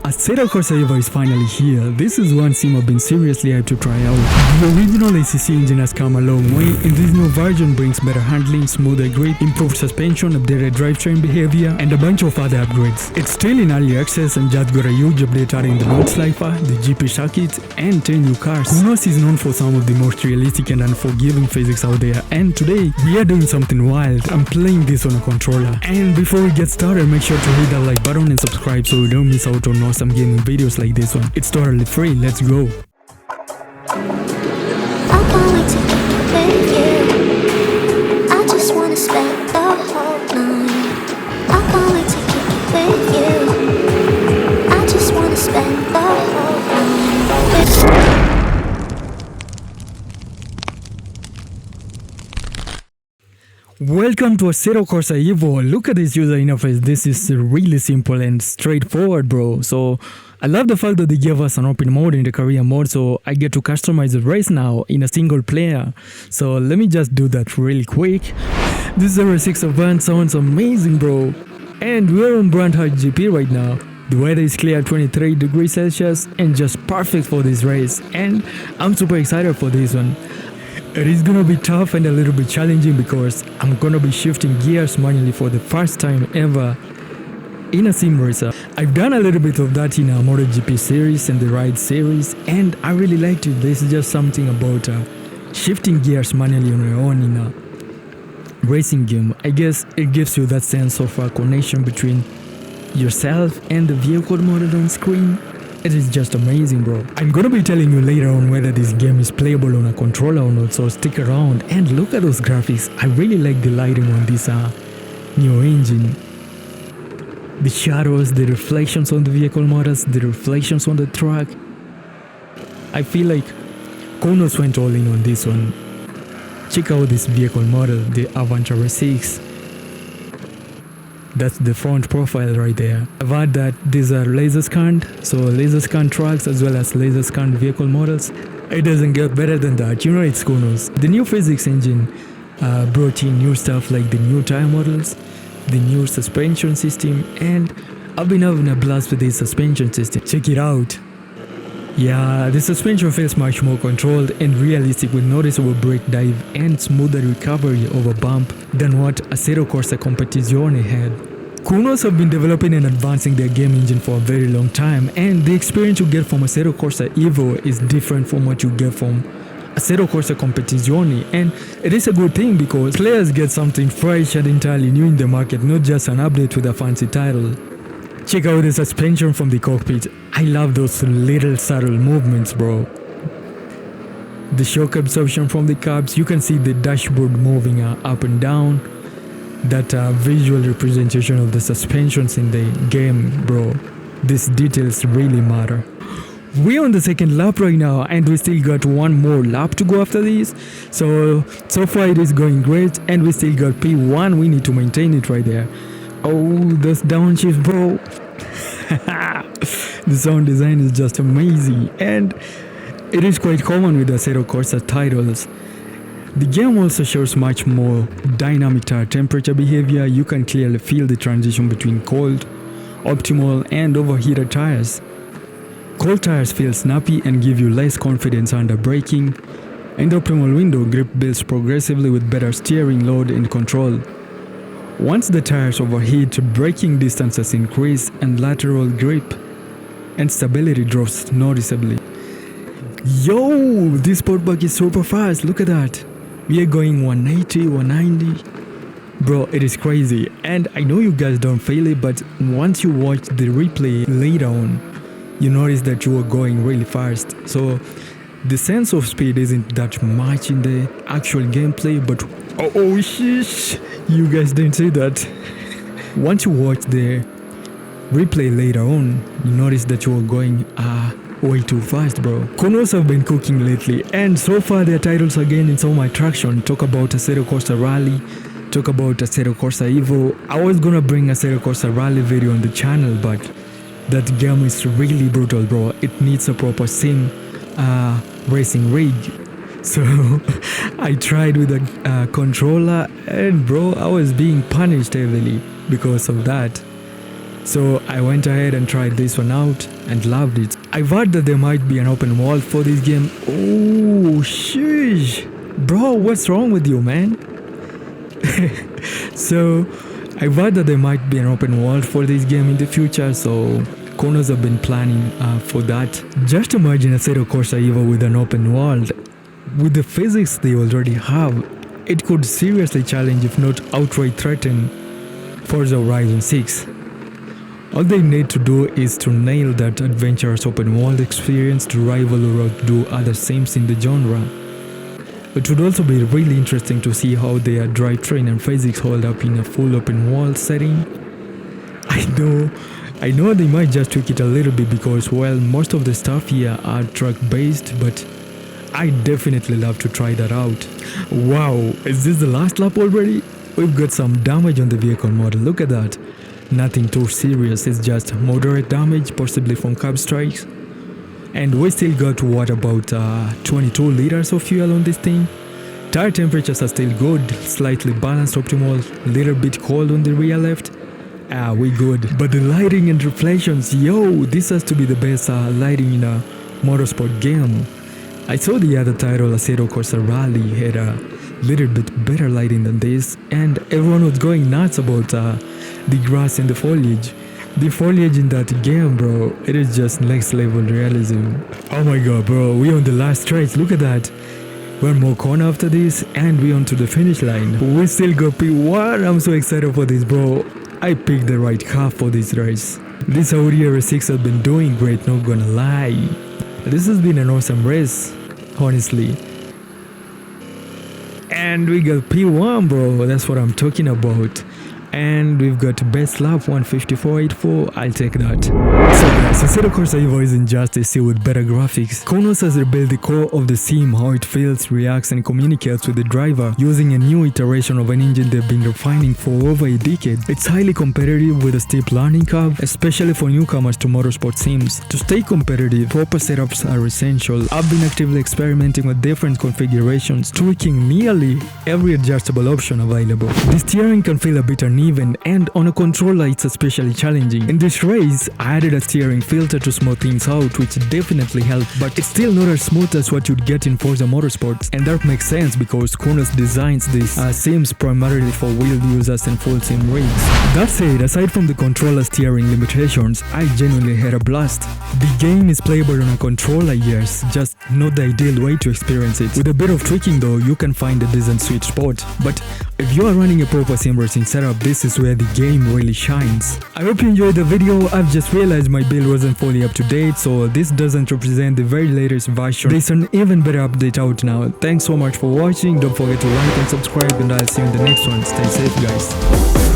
Assetto Corsa Evo is finally here. This is one sim I've been seriously hyped to try out. The original ACC engine has come a long way, and this new version brings better handling, smoother grip, improved suspension, updated drivetrain behavior, and a bunch of other upgrades. It's still in early access and just got a huge update adding the road slifer, the GP circuit, and 10 new cars. Kunos is known for some of the most realistic and unforgiving physics out there, and today we are doing something wild. I'm playing this on a controller. And before we get started, make sure to hit that like button and subscribe so you don't miss out on awesome gaming videos like this one. It's totally free. Let's go. I can't wait to kick it with you. I just wanna spend the whole night. I can't wait to kick it with you. I just wanna spend the whole night. Welcome to Assetto Corsa Evo. Look at this user interface. This is really simple and straightforward, bro. So I love the fact that they gave us an open mode in the career mode, so I get to customize the race now in a single player. So let me just do that really quick. This 06 event sounds amazing, bro. And we're on brand high GP right now. The weather is clear at 23 degrees Celsius and just perfect for this race. And I'm super excited for this one. It is gonna be tough and a little bit challenging because I'm gonna be shifting gears manually for the first time ever in a sim racer. I've done a little bit of that in a MotoGP series and the Ride series, and I really liked it. There's just something about shifting gears manually on your own in a racing game. I guess it gives you that sense of a connection between yourself and the vehicle model on screen. It is just amazing, bro. I'm gonna be telling you later on whether this game is playable on a controller or not, so stick around and look at those graphics. I really like the lighting on this new engine. The shadows, the reflections on the vehicle models, the reflections on the track. I feel like Kunos went all in on this one. Check out this vehicle model, the Avantra 6. That's the front profile right there. I've heard that these are laser scanned, so laser scanned trucks as well as laser scanned vehicle models. It doesn't get better than that, you know it's Kunos. The new physics engine brought in new stuff like the new tire models, the new suspension system, and I've been having a blast with this suspension system. Check it out. Yeah, the suspension feels much more controlled and realistic with noticeable brake dive and smoother recovery of a bump than what Assetto Corsa Competizione had. Kunos have been developing and advancing their game engine for a very long time, and the experience you get from Assetto Corsa Evo is different from what you get from Assetto Corsa Competizione, and it is a good thing because players get something fresh and entirely new in the market, not just an update with a fancy title. Check out the suspension from the cockpit. I love those little subtle movements, bro. The shock absorption from the cabs, you can see the dashboard moving up and down. That visual representation of the suspensions in the game, bro. These details really matter. We're on the second lap right now and we still got one more lap to go after this. So far it is going great and we still got P1. We need to maintain it right there. Oh, this downshift, bro. The sound design is just amazing, and it is quite common with the Assetto Corsa titles. The game also shows much more dynamic tire temperature behavior. You can clearly feel the transition between cold, optimal, and overheated tires. Cold tires feel snappy and give you less confidence under braking, and the optimal window grip builds progressively with better steering load and control. Once the tires overheat, braking distances increase and lateral grip and stability drops noticeably. Yo, this sportback is super fast, look at that. We are going 180, 190. Bro, it is crazy. And I know you guys don't feel it, but once you watch the replay later on, you notice that you are going really fast. So the sense of speed isn't that much in the actual gameplay, but oh sheesh, you guys didn't see that. Once you watch the replay later on, you notice that you are going way too fast, bro. Kunos have been cooking lately, and so far their titles are gaining so much traction. Talk about Assetto Corsa Rally, talk about Assetto Corsa Evo. I was gonna bring Assetto Corsa Rally video on the channel, but that game is really brutal, bro. It needs a proper sim racing rig. So I tried with a controller, and bro, I was being punished heavily because of that. So I went ahead and tried this one out and loved it. I've heard that there might be an open world for this game. Oh, sheesh. Bro, what's wrong with you, man? So I've heard that there might be an open world for this game in the future, so Kunos have been planning for that. Just imagine Assetto Corsa Evo with an open world. With the physics they already have, it could seriously challenge, if not outright threaten, Forza Horizon 6. All they need to do is to nail that adventurous open world experience to rival or outdo other sims in the genre. It would also be really interesting to see how their drivetrain and physics hold up in a full open world setting. I know they might just tweak it a little bit because, well, most of the stuff here are truck based, but I definitely love to try that out. Wow, is this the last lap already? We've got some damage on the vehicle model, look at that. Nothing too serious, it's just moderate damage, possibly from curb strikes. And we still got, what, about 22 liters of fuel on this thing. Tire temperatures are still good, slightly balanced, optimal, little bit cold on the rear left. We good. But the lighting and reflections, yo, this has to be the best lighting in a motorsport game. I saw the other title, Assetto Corsa Rally, had a little bit better lighting than this, and everyone was going nuts about the grass and the foliage. The foliage in that game, bro, it is just next level realism. Oh my god, bro, we on the last stretch, look at that. One more corner after this, and we on to the finish line. We still got P1, I'm so excited for this, bro. I picked the right car for this race. This Audi RS6 has been doing great, not gonna lie. This has been an awesome race, honestly. And we got P1, bro, that's what I'm talking about. And we've got best lap 154.84, I'll take that. So guys, Assetto Corsa Evo isn't just a sim with better graphics. Kunos has rebuilt the core of the sim, how it feels, reacts and communicates with the driver, using a new iteration of an engine they've been refining for over a decade. It's highly competitive with a steep learning curve, especially for newcomers to motorsport sims. To stay competitive, proper setups are essential. I've been actively experimenting with different configurations, tweaking nearly every adjustable option available. The steering can feel a bit uneven, and on a controller it's especially challenging. In this race, I added a steering filter to smooth things out, which definitely helped, but it's still not as smooth as what you'd get in Forza Motorsports, and that makes sense because Kunos designs these sims primarily for wheeled users and full sim rigs. That said, aside from the controller steering limitations, I genuinely had a blast. The game is playable on a controller, yes, just not the ideal way to experience it. With a bit of tweaking though, you can find a decent sweet spot, but if you are running a proper sim racing setup, this is where the game really shines. I hope you enjoyed the video. I've just realized my build wasn't fully up to date, so this doesn't represent the very latest version. There's an even better update out now. Thanks so much for watching. Don't forget to like and subscribe, and I'll see you in the next one. Stay safe, guys.